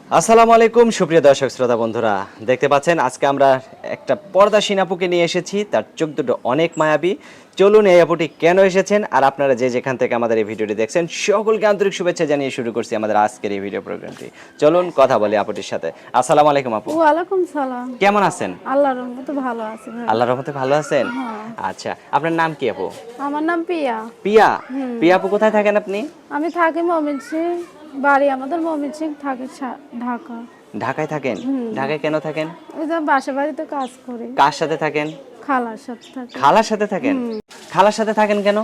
আসসালামু আলাইকুম সুপ্রিয় দর্শক শ্রোতা বন্ধুরা, দেখতে পাচ্ছেন আজকে আমরা একটা পর্দাশীন আপুকে নিয়ে এসেছি। তার চোখ দুটো অনেক মায়াবী। চলুন এই আপুটি কেন এসেছেন আর আপনারা যে যেখান থেকে আমাদের এই ভিডিওটি দেখছেন সকলকে আন্তরিক শুভেচ্ছা জানিয়ে শুরু করছি আমাদের আজকের এই ভিডিও প্রোগ্রামটি। চলুন কথা বলি আপুটির সাথে। আসসালামু আলাইকুম আপু। ওয়ালাইকুম সালাম। কেমন আছেন? আল্লাহর রহমতে ভালো আছি ভাই। আল্লাহর রহমতে ভালো আছেন? হ্যাঁ। আচ্ছা, আপনার নাম কি আপু? আমার নাম পিয়া। পিয়া। পিয়া আপু কোথায় থাকেন আপনি? আমি থাকি ময়মনসিং, বাড়ি আমাদের ময়মনসিং, থাকি ঢাকা। ঢাকায় থাকেন? ঢাকায় কেন থাকেন? ওই যে বাসা বাড়িতে কাজ করি। কার সাথে থাকেন? খালার সাথে থাকি। খালার সাথে থাকেন? খালার সাথে থাকেন কেন?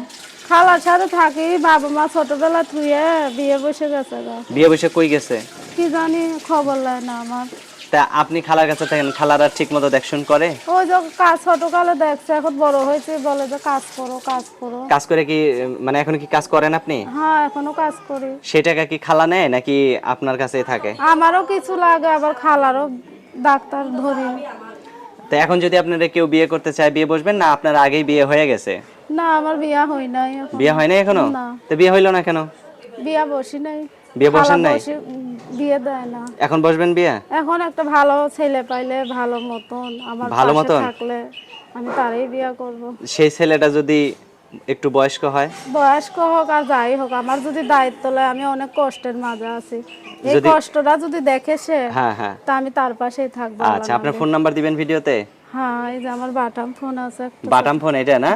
খালার সাথে থাকি, বাবা মা ছোটবেলা থুয়ে বিয়ে বসে গেছে গা। বিয়ে বসে কই গেছে? কি জানি, খবর লয় না আমার। তা আপনি খালার কাছে থাকেন, খালারা ঠিক মতো দেখশন করে? ওই যে কাজ ছোটকালে দেখছে, এখন বড় হয়েছে বলে যে কাজ করো কাজ করো। কাজ করে কি মানে এখন কি কাজ করেন আপনি? হ্যাঁ, এখনো কাজ করি। সেই টাকা কি খালা নেয় নাকি আপনার কাছেই থাকে? আমারও কিছু লাগে, আবার খালারও ডাক্তার ধরি। তো এখন যদি আপনারা কেউ বিয়ে করতে চায় বিয়ে বসবেন না আপনার আগেই বিয়ে হয়ে গেছে? না, আমার বিয়া হই নাই এখন। বিয়ে হয় নাই এখনো? না। তো বিয়ে হইলো না কেন? বিয়া বসি নাই। বিয়ে বসেন নাই? বিয়ে দেয় না। এখন বসবেন বিয়ে? এখন একটা ভালো ছেলে পাইলে ভালো মতন আমার ভালো পাশে মতন? থাকলে আমি তারই বিয়া করব। সেই ছেলেটা যদি একটু বয়স্ক হয়? বয়স্ক হোক আর যাই হোক, আমার যদি দায়িত্ব লয়, আমি অনেক কষ্টের মাঝে আছি, এই যদি- কষ্টটা যদি দেখে সে, হ্যাঁ হ্যাঁ। তা আমি তার পাশেই থাকবো। আচ্ছা, আপনার ফোন নাম্বার দিবেন ভিডিওতে? হ্যাঁ, এই যে আমার বাটাম ফোন আছে একটা। বাটাম ফোন এটা না?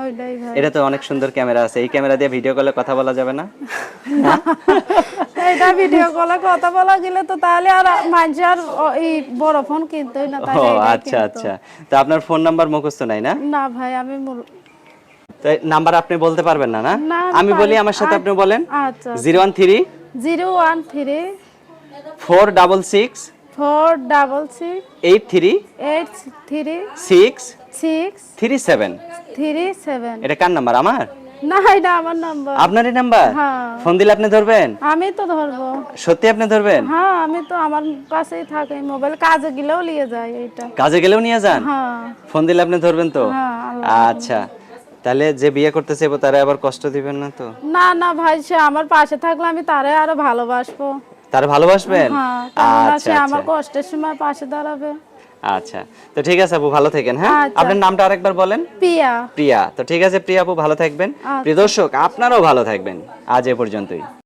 ওইটাই ভাই। এটা তো অনেক সুন্দর ক্যামেরা আছে, এই ক্যামেরা দিয়ে ভিডিও কলে কথা বলা যাবে না? এইটা ভিডিও কলে কথা বলা গেলে তো তাহলে আর মানুষ আর এই বড় ফোন কিনতোই না, তাই ও এইটাই আচ্ছা কিনতো। আচ্ছা। তো আপনার ফোন নাম্বার মুখস্থ নাই না? না ভাই, আমি তো নাম্বার আপনি বলতে পারবেন না না? না, আমি বলি, আমার সাথে আপনি বলেন। আচ্ছা। 013 013 466 466 83 83 6 6 37। 37। এটা কার নাম্বার? আমার? না, এটা আমার নাম্বার। আপনারই নাম্বার? হ্যাঁ। ফোন দিলে আপনি ধরবেন? আমি তো ধরবো। সত্যি আপনি ধরবেন? হ্যাঁ, আমি তো আমার কাছেই থাকে মোবাইল, কাজে গেলেও নিয়ে যাই এইটা। কাজে গেলেও নিয়ে যান? হ্যাঁ ফোন দিলে আপনি ধরবেন তো? হ্যাঁ। আচ্ছা, তাহলে যে বিয়ে করতে চাইবো তারা আবার কষ্ট দিবেন না তো? না না ভাই, সে আমার পাশে থাকলে আমি তারে আরো ভালোবাসবো। তারা ভালোবাসবেন? হ্যাঁ, কেননা আচ্ছা সে আচ্ছা আমার কষ্টের সময় পাশে দাঁড়াবে। আচ্ছা। তো ঠিক আছে আপু, ভালো থাকেন। হ্যাঁ, আচ্ছা। আপনার নামটা আরেকবার বলেন। পিয়া। প্রিয়া। তো ঠিক আছে প্রিয়া আপু, ভালো থাকবেন। প্রিয় দর্শক, আপনারাও ভালো থাকবেন। আজ এ পর্যন্তই।